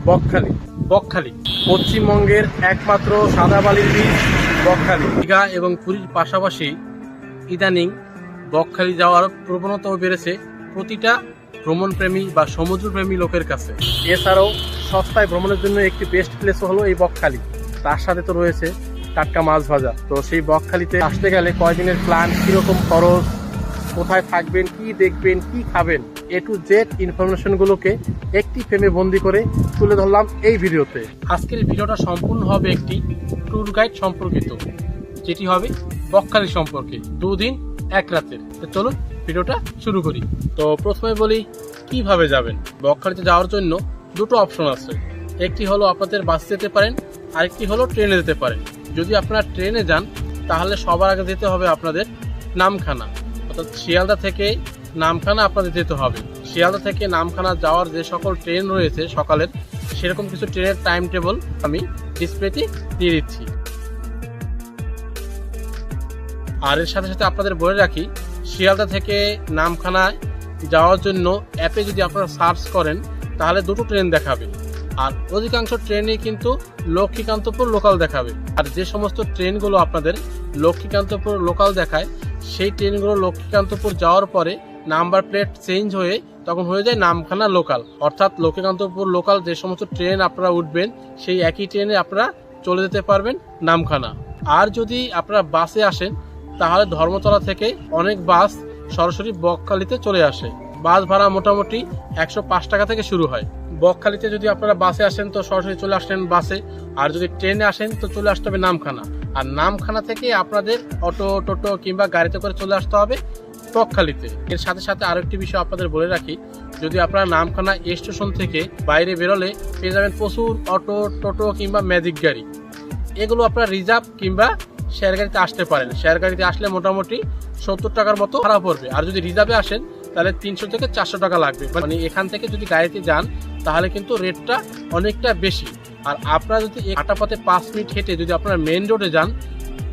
বকখালি। বকখালি পশ্চিমবঙ্গের একমাত্র সাদা বালির বীজ বকখালি। দীঘা এবং পুরীর পাশাপাশি ইদানিং বকখালি যাওয়ার প্রবণতাও বেড়েছে প্রতিটা ভ্রমণপ্রেমী বা সমুদ্রপ্রেমী লোকের কাছে। এছাড়াও সস্তায় ভ্রমণের জন্য একটি বেস্ট প্লেস হলো এই বকখালি। তার সাথে তো রয়েছে টাটকা মাছ ভাজা। তো সেই বকখালিতে আসতে গেলে কয়দিনের প্ল্যান, কীরকম খরচ, কোথায় থাকবেন, কি দেখবেন, কি খাবেন, এ টু জেড ইনফরমেশনগুলোকে একটি ফ্রেমে বন্দি করে তুলে ধরলাম এই ভিডিওতে। আজকের ভিডিওটা সম্পূর্ণ হবে একটি ট্যুর গাইড সম্পর্কিত, যেটি হবে বকখালি সম্পর্কে 2 দিন 1 রাতের। তো চলুন ভিডিওটা শুরু করি। তো প্রথমে বলি কিভাবে যাবেন। বকখালিতে যাওয়ার জন্য 2টো অপশন আছে। একটি হলো আপনাদের বাসে যেতে পারেন, আরেকটি হলো ট্রেনে যেতে পারেন। যদি আপনারা ট্রেনে যান তাহলে সবার আগে যেতে হবে আপনাদের নামখানা, অর্থাৎ শিয়ালদা থেকে নামখানা আপনাদের যেতে হবে। শিয়ালদা থেকে নামখানা যাওয়ার যে সকল ট্রেন রয়েছে সকালের, সেরকম কিছু ট্রেনের টাইম টেবল আমি ডিসপ্লেতে দিয়ে দিচ্ছি। আর এর সাথে সাথে আপনাদের বলে রাখি, শিয়ালদা থেকে নামখানায় যাওয়ার জন্য অ্যাপে যদি আপনারা সার্চ করেন তাহলে 2টো ট্রেন দেখাবে। আর অধিকাংশ ট্রেনই কিন্তু লক্ষ্মীকান্তপুর লোকাল দেখাবে। আর যে সমস্ত ট্রেনগুলো আপনাদের লক্ষ্মীকান্তপুর লোকাল দেখায়, সেই ট্রেনগুলো লক্ষ্মীকান্তপুর যাওয়ার পরে নাম্বার প্লেট চেঞ্জ হয়ে তখন হয়ে যায় নামখানা লোকাল। অর্থাৎ লক্ষ্মীকান্তপুর লোকাল যে সমস্ত ট্রেন আপনারা উঠবেন, সেই একই ট্রেনে আপনারা চলে যেতে পারবেন নামখানা। আর যদি আপনারা বাসে আসেন তাহলে ধর্মতলা থেকে অনেক বাস সরাসরি বকখালিতে চলে আসে। বাস ভাড়া মোটামুটি 105 টাকা থেকে শুরু হয়। বকখালিতে যদি আপনারা বাসে আসেন তো সরাসরি চলে আসলেন বাসে, আর যদি ট্রেনে আসেন তো চলে আসতে হবে নামখানা। আর নামখানা থেকে আপনাদের অটো, টোটো কিংবা গাড়িতে করে চলে আসতে হবে বকখালিতে। এর সাথে সাথে আরেকটি বিষয় আপনাদের বলে রাখি, যদি আপনারা নামখানা স্টেশন থেকে বাইরে বেরোলে পেয়ে যাবেন প্রচুর অটো, টোটো কিংবা ম্যাজিক গাড়ি। এগুলো আপনারা রিজার্ভ কিংবা শেয়ার গাড়িতে আসতে পারেন। শেয়ার গাড়িতে আসলে মোটামুটি 70 টাকার মতো ভাড়া পড়বে। আর যদি রিজার্ভে আসেন তাহলে 300 থেকে 400 টাকা লাগবে। মানে এখান থেকে যদি গাড়িতে যান তাহলে কিন্তু রেটটা অনেকটা বেশি। আর আপনারা যদি হাঁটা পথে 5 মিনিট হেঁটে যদি আপনারা মেন রোডে যান,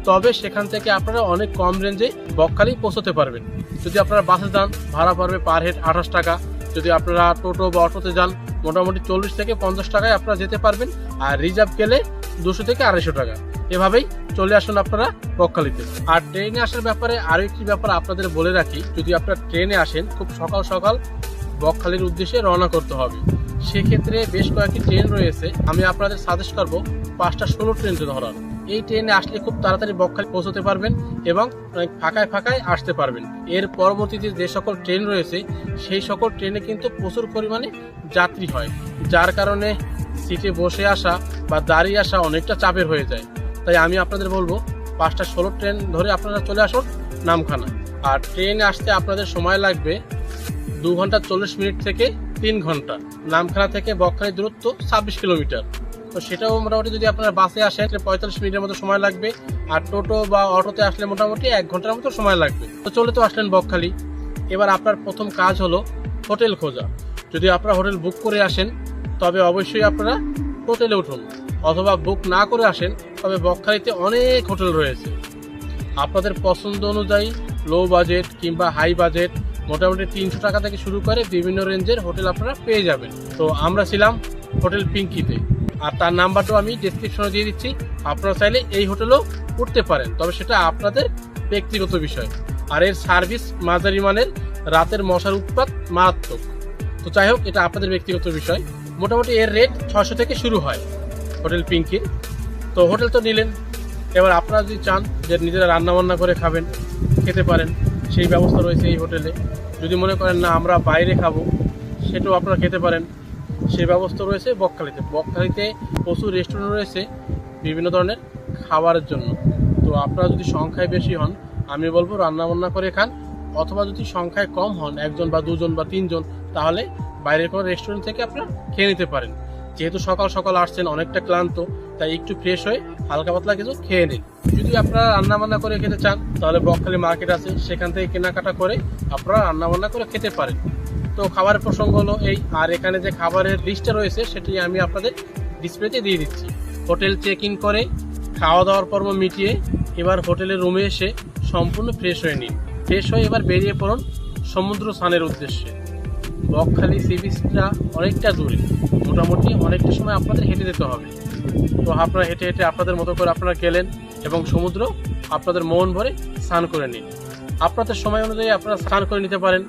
তবে সেখান থেকে আপনারা অনেক কম রেঞ্জে বকখালি পৌঁছতে পারবেন। যদি আপনারা বাসে যান ভাড়া পড়বে পার হেড 28 টাকা। যদি আপনারা টোটো বা অটোতে যান মোটামুটি 40 থেকে 50 টাকায় আপনারা যেতে পারবেন। আর রিজার্ভ গেলে 200 থেকে 250 টাকা। এভাবেই চলে আসুন আপনারা বকখালিতে। আর ট্রেনে আসার ব্যাপারে আরও একটি ব্যাপার আপনাদের বলে রাখি, যদি আপনারা ট্রেনে আসেন খুব সকাল সকাল বকখালির উদ্দেশ্যে রওনা করতে হবে। সেক্ষেত্রে বেশ কয়েকটি ট্রেন রয়েছে। আমি আপনাদের সাজেস্ট করবো 5টা 16 ট্রেনতে ধরার। এই ট্রেনে আসলে খুব তাড়াতাড়ি বকখালি পৌঁছতে পারবেন এবং অনেক ফাঁকায় ফাঁকায় আসতে পারবেন। এর পরবর্তীতে যে সকল ট্রেন রয়েছে সেই সকল ট্রেনে কিন্তু প্রচুর পরিমাণে যাত্রী হয়, যার কারণে সিটে বসে আসা বা দাঁড়িয়ে আসা অনেকটা চাপের হয়ে যায়। তাই আমি আপনাদের বলবো 5টা 16 ট্রেন ধরে আপনারা চলে আসুন নামখানা। আর ট্রেনে আসতে আপনাদের সময় লাগবে 2 ঘন্টা 40 মিনিট থেকে 3 ঘন্টা। নামখানা থেকে বকখালির দূরত্ব 26 কিলোমিটার। তো সেটাও মোটামুটি যদি আপনারা বাসে আসেন 45 মিনিটের মতো সময় লাগবে। আর টোটো বা অটোতে আসলে মোটামুটি 1 ঘন্টার মতো সময় লাগবে। তো চলে তো আসলেন বকখালি। এবার আপনার প্রথম কাজ হলো হোটেল খোঁজা। যদি আপনারা হোটেল বুক করে আসেন তবে অবশ্যই আপনারা হোটেলে উঠুন, অথবা বুক না করে আসেন তবে বকখালিতে অনেক হোটেল রয়েছে। আপনাদের পছন্দ অনুযায়ী লো বাজেট কিংবা হাই বাজেট মোটামুটি 300 টাকা থেকে শুরু করে বিভিন্ন রেঞ্জের হোটেল আপনারা পেয়ে যাবেন। তো আমরা ছিলাম হোটেল পিঙ্কিতে, আর তার নাম্বারটাও আমি ডেসক্রিপশনে দিয়ে দিচ্ছি। আপনারা চাইলে এই হোটেলেও উঠতে পারেন, তবে সেটা আপনাদের ব্যক্তিগত বিষয়। আর এর সার্ভিস মাঝারি মানের, রাতের মশার উৎপাত মারাত্মক। তো যাই হোক, এটা আপনাদের ব্যক্তিগত বিষয়। মোটামুটি এর রেট 600 থেকে শুরু হয় হোটেল পিঙ্কির। তো হোটেল তো নিলেন, এবার আপনারা যদি চান যে নিজেরা রান্নাবান্না করে খাবেন, খেতে পারেন, সেই ব্যবস্থা রয়েছে এই হোটেলে। যদি মনে করেন না আমরা বাইরে খাবো, সেটাও আপনারা খেতে পারেন, সেই ব্যবস্থা রয়েছে বকখালিতে। বকখালিতে প্রচুর রেস্টুরেন্ট রয়েছে বিভিন্ন ধরনের খাবারের জন্য। তো আপনারা যদি সংখ্যায় বেশি হন আমি বলবো রান্নাবান্না করে খান, অথবা যদি সংখ্যায় কম হন 1 জন বা 2 জন বা 3 জন, তাহলে বাইরের কোনো রেস্টুরেন্ট থেকে আপনারা খেয়ে নিতে পারেন। যেহেতু সকাল সকাল আসছেন অনেকটা ক্লান্ত, তাই একটু ফ্রেশ হয়ে হালকা পাতলা কিছু খেয়ে নিন। যদি আপনারা রান্নাবান্না করে খেতে চান তাহলে বকখালি মার্কেট আছে, সেখান থেকে কেনাকাটা করে আপনারা রান্নাবান্না করে খেতে পারেন। তো খাবারের প্রসঙ্গ হলো এই। আর এখানে যে খাবারের লিস্টটা রয়েছে সেটি আমি আপনাদের ডিসপ্লেতে দিয়ে দিচ্ছি। হোটেল চেক ইন করে খাওয়া দাওয়ার পর্ব মিটিয়ে এবার হোটেলের রুমে এসে সম্পূর্ণ ফ্রেশ হয়ে নিন। ফ্রেশ হয়ে এবার বেরিয়ে পড়ুন সমুদ্র স্নানের উদ্দেশ্যে। বকখালি সি বিচটা অনেকটা দূরে, মোটামুটি অনেকটা সময় আপনাদের হেঁটে যেতে হবে। তো আপনারা হেঁটে হেঁটে আপনাদের মতো করে আপনারা গেলেন এবং সমুদ্র আপনাদের মন ভরে স্নান করে নিন। আপনাদের সময় অনুযায়ী আপনারা স্নান করে নিতে পারেন।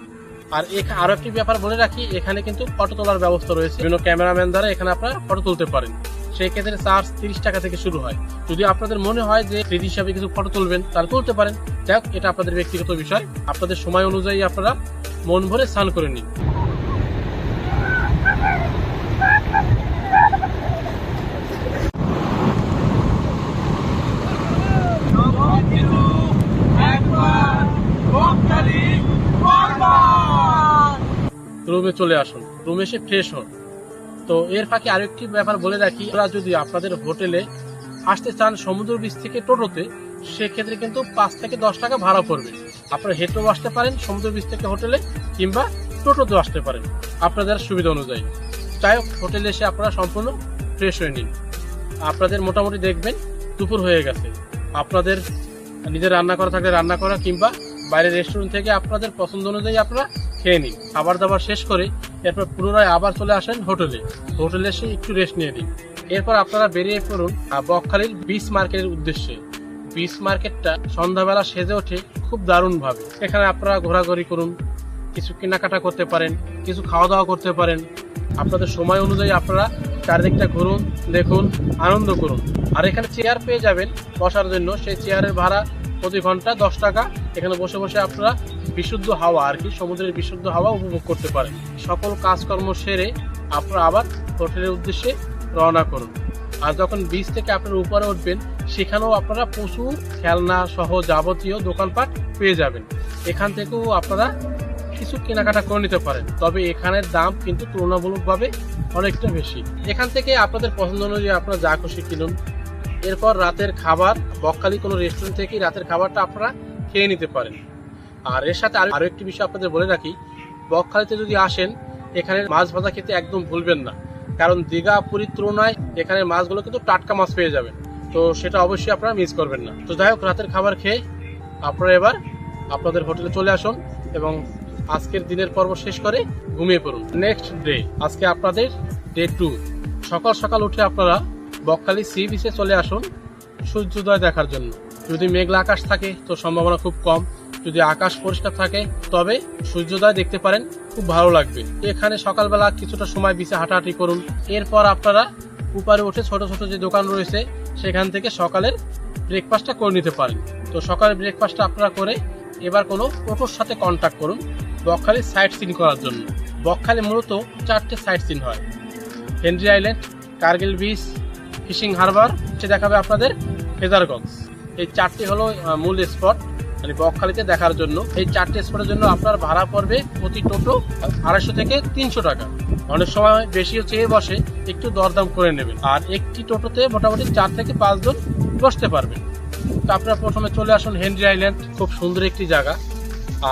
আর আরও একটি ব্যাপার বলে রাখি, এখানে কিন্তু ফটো তোলার ব্যবস্থা রয়েছে, বিভিন্ন ক্যামেরাম্যান দ্বারা এখানে আপনারা ফটো তুলতে পারেন। সেই ক্ষেত্রে চার্জ 30 টাকা থেকে শুরু হয়। যদি আপনাদের মনে হয় যে ফ্রি হিসাবে কিছু ফটো তুলবেন তাহলে তুলতে পারেন, যাই হোক এটা আপনাদের ব্যক্তিগত বিষয়। আপনাদের সময় অনুযায়ী আপনারা মন ভরে স্নান করে নিন। রুমে চলে আসুন, রুমে এসে ফ্রেশ হন। তো এর ফাঁকে আরেকটি ব্যাপার বলে রাখি, আপনারা যদি আপনাদের হোটেলে আসতে চান সমুদ্র বীচ থেকে টোটোতে, সেক্ষেত্রে কিন্তু 5 থেকে 10 টাকা ভাড়া পড়বে। আপনারা হেঁটেও আসতে পারেন সমুদ্র বীচ থেকে হোটেলে, কিংবা টোটোতেও আসতে পারেন আপনাদের সুবিধা অনুযায়ী। যাই হোক, হোটেলে এসে আপনারা সম্পূর্ণ ফ্রেশ হয়ে নিন। আপনাদের মোটামুটি দেখবেন দুপুর হয়ে গেছে। আপনাদের নিজের রান্না করা থাকলে রান্না করা, কিংবা বাইরের রেস্টুরেন্ট থেকে আপনাদের পছন্দ অনুযায়ী আপনারা খেয়ে নিন। খাবার দাবার শেষ করে এরপর পুনরায় আবার চলে আসেন হোটেলে। হোটেলে এসে একটু রেস্ট নিয়ে নিন। এরপর আপনারা বেরিয়ে পড়ুন বকখালির বিচ মার্কেটের উদ্দেশ্যে। বিচ মার্কেটটা সন্ধ্যাবেলা সেজে ওঠে খুব দারুণভাবে। এখানে আপনারা ঘোরাঘুরি করুন, কিছু কেনাকাটা করতে পারেন, কিছু খাওয়া দাওয়া করতে পারেন। আপনাদের সময় অনুযায়ী আপনারা চারিদিকটা ঘুরুন, দেখুন, আনন্দ করুন। আর এখানে চেয়ার পেয়ে যাবেন বসার জন্য। সেই চেয়ারের ভাড়া প্রতি ঘন্টা 10 টাকা। এখানে বসে বসে আপনারা বিশুদ্ধ হাওয়া, আর কি সমুদ্রের বিশুদ্ধ হাওয়া উপভোগ করতে পারেন। সকল কাজকর্ম সেরে আপনারা আবার হোটেলের উদ্দেশ্যে রওনা করুন। আর যখন বিচ থেকে আপনারা উপরে উঠবেন, সেখানেও আপনারা প্রচুর খেলনা সহ যাবতীয় দোকানপাট পেয়ে যাবেন। এখান থেকেও আপনারা কিছু কেনাকাটা করে নিতে পারেন, তবে এখানের দাম কিন্তু তুলনামূলকভাবে অনেকটা বেশি। এখান থেকে আপনাদের পছন্দ অনুযায়ী আপনারা যা খুশি কিনুন। এরপর রাতের খাবার বকখালি কোনো রেস্টুরেন্ট থেকে রাতের খাবারটা আপনারা খেয়ে নিতে পারেন। আর এর সাথে আরো একটি বিষয় আপনাদের বলে রাখি, বকখালিতে যদি আসেন এখানে মাছ ভাজা খেতে একদম ভুলবেন না, কারণ দীঘা পুরীর তুলনায় এখানে মাছগুলো কিন্তু টাটকা মাছ পেয়ে যাবেন। তো সেটা অবশ্যই আপনারা মিস করবেন না। তো যাই হোক, রাতের খাবার খেয়ে আপনারা এবার আপনাদের হোটেলে চলে আসুন এবং আজকের দিনের পর্ব শেষ করে ঘুমিয়ে পড়ুন। নেক্সট ডে, আজকে আপনাদের ডে 2। সকাল সকাল উঠে আপনারা বকখালি সি বিচে চলে আসুন সূর্যোদয় দেখার জন্য। যদি মেঘলা আকাশ থাকে তো সম্ভাবনা খুব কম, যদি আকাশ পরিষ্কার থাকে তবে সূর্যোদয় দেখতে পারেন, খুব ভালো লাগবে। এখানে সকালবেলা কিছুটা সময় বিচে হাঁটাহাঁটি করুন। এরপর আপনারা উপরে উঠে ছোট ছোট যে দোকান রয়েছে সেখান থেকে সকালের ব্রেকফাস্টটা করে নিতে পারেন। তো সকালের ব্রেকফাস্টটা আপনারা করে এবার কোনো টোটোর সাথে কন্ট্যাক্ট করুন বকখালি সাইট সিন করার জন্য। বকখালি মূলত 4টে সাইট সিন হয়: Henry island, Kargil beach, fishing harbour, সে দেখাবে আপনাদের ফ্রেজারগঞ্জ। এই 4টি হলো মূল স্পট মানে বকখালিতে দেখার জন্য। এই 4টে স্পটের জন্য আপনার ভাড়া পড়বে প্রতি টোটো 250 থেকে 300 টাকা। অনেক সময় বেশিও চেয়ে বসে, একটু দরদাম করে নেবেন। আর একটি টোটোতে মোটামুটি 4 থেকে 5 জন বসতে পারবেন। তো আপনারা প্রথমে চলে আসুন হেনরি আইল্যান্ড, খুব সুন্দর একটি জায়গা।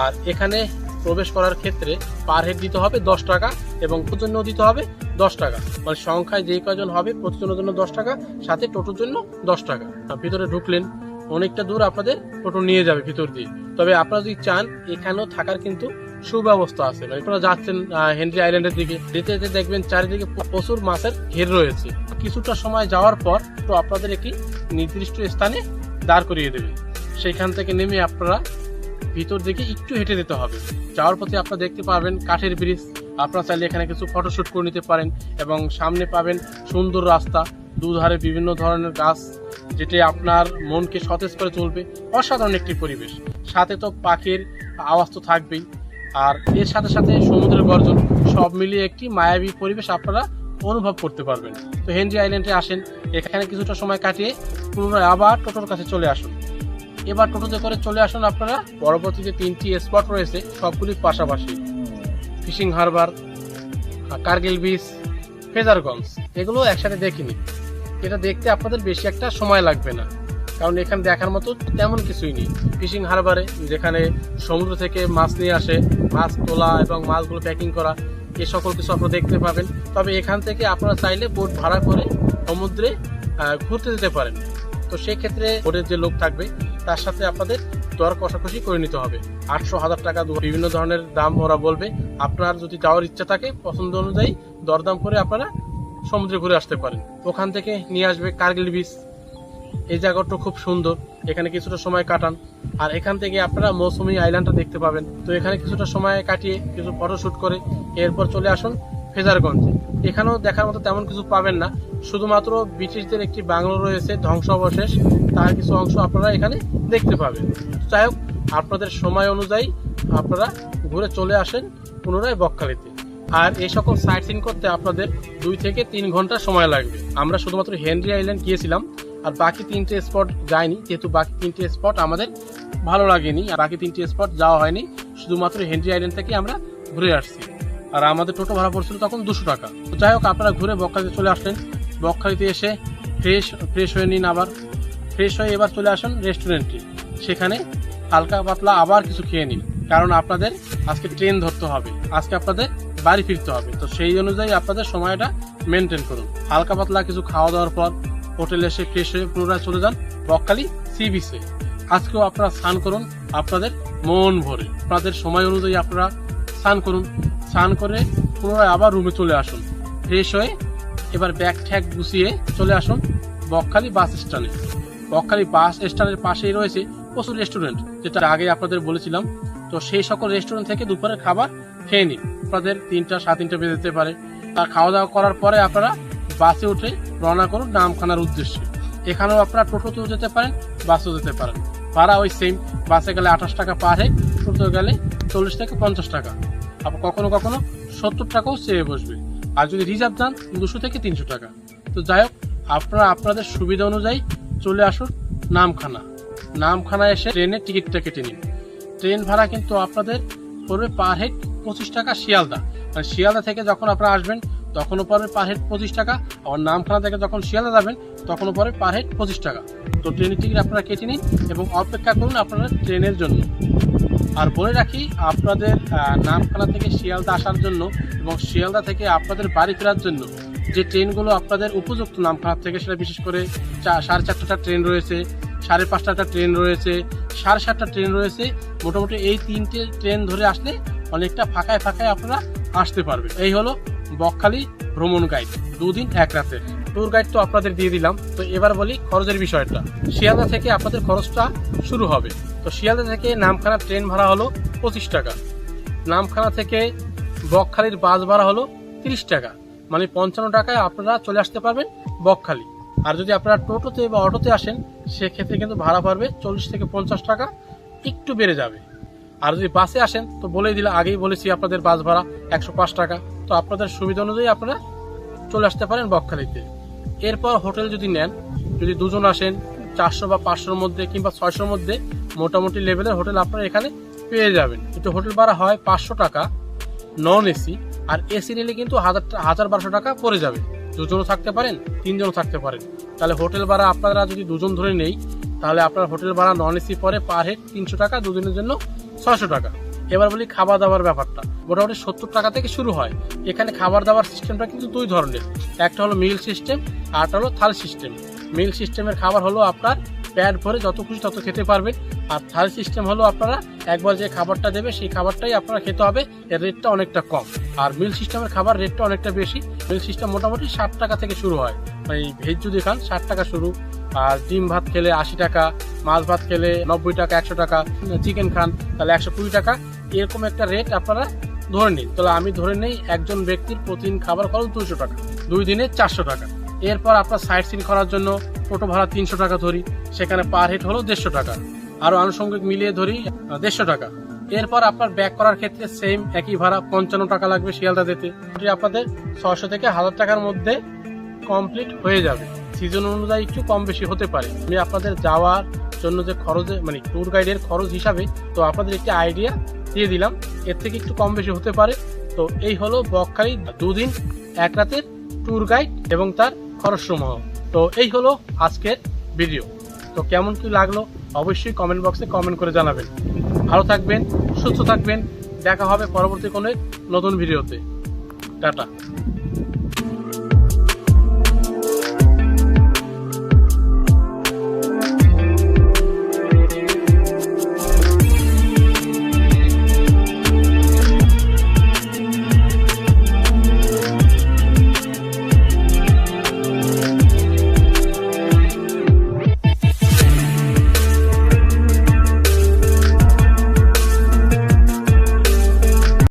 আর এখানে প্রবেশ করার ক্ষেত্রে পার হেড দিতে হবে 10 টাকা এবং প্রতিজন্য দিতে হবে 10 টাকা। মানে সংখ্যায় যেই কয়জন হবে প্রতিজনের জন্য 10 টাকা, সাথে টোটোর জন্য 10 টাকা। ভিতরে ঢুকলেন, অনেকটা দূর আপনাদের টোটো নিয়ে যাবে ভিতর দিয়ে। তবে আপনারা যদি চান এখানেও থাকার কিন্তু সুব্যবস্থা আছে। মানে আপনারা যাচ্ছেন হেনরি আইল্যান্ডের দিকে, যেতে যেতে দেখবেন চারিদিকে প্রচুর মাছের ঘের রয়েছে। কিছুটা সময় যাওয়ার পর তো আপনাদের একটি নির্দিষ্ট স্থানে দাঁড় করিয়ে দেবে। সেইখান থেকে নেমে আপনারা ভিতর দিকে একটু হেঁটে যেতে হবে। যাওয়ার পথে আপনারা দেখতে পাবেন কাঠের ব্রিজ। আপনারা চাইলে এখানে কিছু ফটোশুট করে নিতে পারেন এবং সামনে পাবেন সুন্দর রাস্তা, দুধারে বিভিন্ন ধরনের গাছ, যেটি আপনার মনকে সতেজ করে তুলবে। অসাধারণ একটি পরিবেশ, সাথে তো পাখির আওয়াজ তো থাকবেই, আর এর সাথে সাথে সমুদ্রের গর্জন, সব মিলিয়ে একটি মায়াবী পরিবেশ আপনারা অনুভব করতে পারবেন। তো হেনরি আইল্যান্ডে আসেন, এখানে কিছুটা সময় কাটিয়ে পুনরায় আবার টোটোর কাছে চলে আসুন। এবার টোটোতে করে চলে আসুন আপনারা পরবর্তীতে 3টি স্পট রয়েছে, সবগুলি পাশাপাশি: fishing harbour, Kargil beach, Fraserganj. এগুলো একসাথে দেখিনি। এটা দেখতে আপনাদের বেশি একটা সময় লাগবে না, কারণ এখানে দেখার মতো তেমন কিছুই নেই। ফিশিং হারবারে যেখানে সমুদ্র থেকে মাছ নিয়ে আসে, মাছ তোলা এবং মাছগুলো প্যাকিং করা, এ সকল কিছু আপনারা দেখতে পাবেন। তবে এখান থেকে আপনারা চাইলে বোট ভাড়া করে সমুদ্রে ঘুরতে যেতে পারেন। তো সেক্ষেত্রে বোটের যে লোক থাকবে তার সাথে আপনাদের দর কষাকষি করে নিতে হবে। 800-1000 টাকা বিভিন্ন ধরনের দাম ওরা বলবে। আপনার যদি যাওয়ার ইচ্ছা থাকে পছন্দ অনুযায়ী দরদাম করে আপনারা সমুদ্রে ঘুরে আসতে পারেন। ওখান থেকে নিয়ে আসবে কার্গিল বিচ। এই জায়গাটা খুব সুন্দর, এখানে কিছুটা সময় কাটান। আর এখান থেকে আপনারা মৌসুমী আইল্যান্ডটা দেখতে পাবেন। তো এখানে কিছুটা সময় কাটিয়ে কিছু ফটোশুট করে এরপর চলে আসুন ফ্রেজারগঞ্জে। এখানেও দেখার মতো তেমন কিছু পাবেন না, শুধুমাত্র ব্রিটিশদের একটি বাংলো রয়েছে ধ্বংসাবশেষ, তার কিছু অংশ আপনারা এখানে দেখতে পাবেন। যাই হোক, আপনাদের সময় অনুযায়ী আপনারা ঘুরে চলে আসেন পুনরায় বকখালিতে। আর এই সকল সাইট সিন করতে আপনাদের 2 থেকে 3 ঘন্টা সময় লাগবে। আমরা শুধুমাত্র হেনরি আইল্যান্ড গিয়েছিলাম, আর বাকি 3টে স্পট যাইনি, যেহেতু বাকি 3টে স্পট আমাদের ভালো লাগেনি। আর বাকি 3টে স্পট যাওয়া হয়নি, শুধুমাত্র হেনরি আইল্যান্ড থেকে আমরা ঘুরে আসছি। আর আমাদের টোটো ভাড়া পড়ছিল তখন 200 টাকা। তো যাই হোক, আপনারা ঘুরে বকখালিতে চলে আসলেন। বকখালিতে এসে ফ্রেশ হয়ে নিন। আবার ফ্রেশ হয়ে এবার চলে আসুন রেস্টুরেন্টে। সেখানে হালকা পাতলা আবার কিছু খেয়ে নিন, কারণ আপনাদের আজকে ট্রেন ধরতে হবে, আজকে আপনাদের বাড়ি ফিরতে হবে। তো সেই অনুযায়ী আপনাদের সময়টা মেনটেন করুন। হালকা পাতলা কিছু খাওয়া দাওয়ার পর হোটেলে এসে ফ্রেশ হয়ে পুনরায় চলে যান বকখালি সি বিচে। আজকেও আপনারা স্নান করুন আপনাদের মন ভরে। আপনাদের সময় অনুযায়ী আপনারা স্নান করুন। স্নান করে পুনরায় আবার রুমে চলে আসুন ফ্রেশ হয়ে। এবার ব্যাগ ঠ্যাগ গুছিয়ে চলে আসুন বকখালি বাস স্ট্যান্ডে। বকখালি বাস স্ট্যান্ডের পাশেই রয়েছে প্রচুর রেস্টুরেন্ট, যেটা আগে আপনাদের বলেছিলাম। তো সেই সকল রেস্টুরেন্ট থেকে দুপুরের খাবার খেয়ে নিন। আপনাদের 3টা 3:30 বেজে যেতে পারে। আর খাওয়া দাওয়া করার পরে আপনারা বাসে উঠে রওনা করুন নামখানার উদ্দেশ্যে। এখানেও আপনারা টোটোতেও যেতে পারেন, বাসেও যেতে পারেন। ভাড়া ওই সেম, বাসে গেলে 28 টাকা পার হেড, টোটো গেলে 40 থেকে 50 টাকা। আবার কখনো কখনো 70 টাকাও চেয়ে বসবে। আর যদি রিজার্ভ যান 200 থেকে 300 টাকা। তো যাই হোক, আপনারা আপনাদের সুবিধা অনুযায়ী চলে আসুন নামখানা। নামখানা এসে ট্রেনের টিকিটটা কেটে নিন। ট্রেন ভাড়া কিন্তু আপনাদের পড়বে পার হেড 25 টাকা শিয়ালদা। মানে শিয়ালদা থেকে যখন আপনারা আসবেন তখনও পড়বে পার হেড 25 টাকা। আবার নামখানা থেকে যখন শিয়ালদা যাবেন তখনও পড়বে পার হেড 25 টাকা। তো ট্রেনের টিকিট আপনারা কেটে নিন এবং অপেক্ষা করুন আপনারা ট্রেনের জন্য। আর বলে রাখি, আপনাদের নামখানা থেকে শিয়ালদা আসার জন্য এবং শিয়ালদা থেকে আপনাদের বাড়ি ফেরার জন্য যে ট্রেনগুলো আপনাদের উপযুক্ত নামখানা থেকে, সেটা বিশেষ করে 4:30টা ট্রেন রয়েছে, 5:30টা ট্রেন রয়েছে, 7:30টা ট্রেন রয়েছে। মোটামুটি এই 3টে ট্রেন ধরে আসলে অনেকটা ফাঁকায় ফাঁকায় আপনারা আসতে পারবেন। এই হলো বকখালি ভ্রমণ গাইড 2 দিন 1 রাতের ট্যুর গাইড। তো আপনাদের দিয়ে দিলাম। তো এবার বলি খরচের বিষয়টা। শিয়ালদা থেকে আপনাদের খরচটা শুরু হবে। তো শিয়ালদা থেকে নামখানা ট্রেন ভাড়া হলো 25 টাকা। নামখানা থেকে বকখালির বাস ভাড়া হলো 30 টাকা। মানে 55 টাকায় আপনারা চলে আসতে পারবেন বকখালি। আর যদি আপনারা টোটোতে বা অটোতে আসেন সেক্ষেত্রে কিন্তু ভাড়া পড়বে 40 থেকে 50 টাকা, একটু বেড়ে যাবে। আর যদি বাসে আসেন তো বলেই দিলাম, আগেই বলেছি আপনাদের বাস ভাড়া 105 টাকা। তো আপনাদের সুবিধা অনুযায়ী আপনারা চলে আসতে পারেন বকখালিতে। এরপর হোটেল যদি নেন, যদি 2 জন আসেন 400 বা 500-র মধ্যে কিংবা 600-র মধ্যে মোটামুটি লেভেলের হোটেল আপনারা এখানে পেয়ে যাবেন। কিন্তু হোটেল ভাড়া হয় 500 টাকা নন এসি, আর এসি নিলে কিন্তু 1000-1200 টাকা পড়ে যাবে। 2 জনও থাকতে পারেন, 3 জনও থাকতে পারেন। তাহলে হোটেল ভাড়া আপনারা যদি 2 জন ধরে নেই, তাহলে আপনার হোটেল ভাড়া নন এসি পরে পার হেড 300 টাকা, 2 দিনের জন্য 600 টাকা। এবার বলি খাবার দাবার ব্যাপারটা। মোটামুটি 70 টাকা থেকে শুরু হয়। এখানে খাবার দাবার সিস্টেমটা কিন্তু 2 ধরনের। একটা হলো মিল সিস্টেম, আর একটা হলো থালি সিস্টেম। মিল সিস্টেমের খাবার হলো আপনার পেট ভরে যত খুশি তত খেতে পারবেন। আর থালি সিস্টেম হলো আপনারা একবার যে খাবারটা দেবে সেই খাবারটাই আপনারা খেতে হবে, এর রেটটা অনেকটা কম। আর মিল সিস্টেমের খাবার রেটটা অনেকটা বেশি। মিল সিস্টেম মোটামুটি 60 টাকা থেকে শুরু হয়। মানে ভেজ যদি খান 60 টাকা শুরু, আর ডিম ভাত খেলে 80 টাকা, মাছ ভাত খেলে 90 টাকা, 100 টাকা, চিকেন খান তাহলে 120 টাকা। এরকম একটা রেট আপনারা ধরে নিন। তাহলে আমি ধরে নেই একজন ব্যক্তির প্রতিদিন খাবার খরচ 200 টাকা, 2 দিনে 400 টাকা। এরপর আপনার সাইট সিন করার জন্য টোটো ভাড়া 300 টাকা ধরি, সেখানে পার হেড হলো 150 টাকা। আরো আনুষঙ্গিক মিলিয়ে ধরি 150 টাকা। এরপর আপনার ব্যাক করার ক্ষেত্রে সেম একই ভাড়া 55 টাকা লাগবে শিয়ালদা যেতে। আপনাদের 600 থেকে 1000 টাকার মধ্যে কমপ্লিট হয়ে যাবে। সিজন অনুযায়ী একটু কম বেশি হতে পারে। আমি আপনাদের যাওয়ার জন্য যে খরচে মানে ট্যুর গাইডের খরচ হিসাবে তো আপনাদের একটি আইডিয়া দিয়ে দিলাম, এর থেকে একটু কম বেশি হতে পারে। তো এই হলো বকখালি 2 দিন 1 রাতের ট্যুর গাইড এবং তার খরচ সমূহ। তো এই হলো আজকের ভিডিও। তো কেমন কি লাগলো অবশ্যই কমেন্ট বক্সে কমেন্ট করে জানাবেন। ভালো থাকবেন, সুস্থ থাকবেন। দেখা হবে পরবর্তী কোনো নতুন ভিডিওতে। টাটা।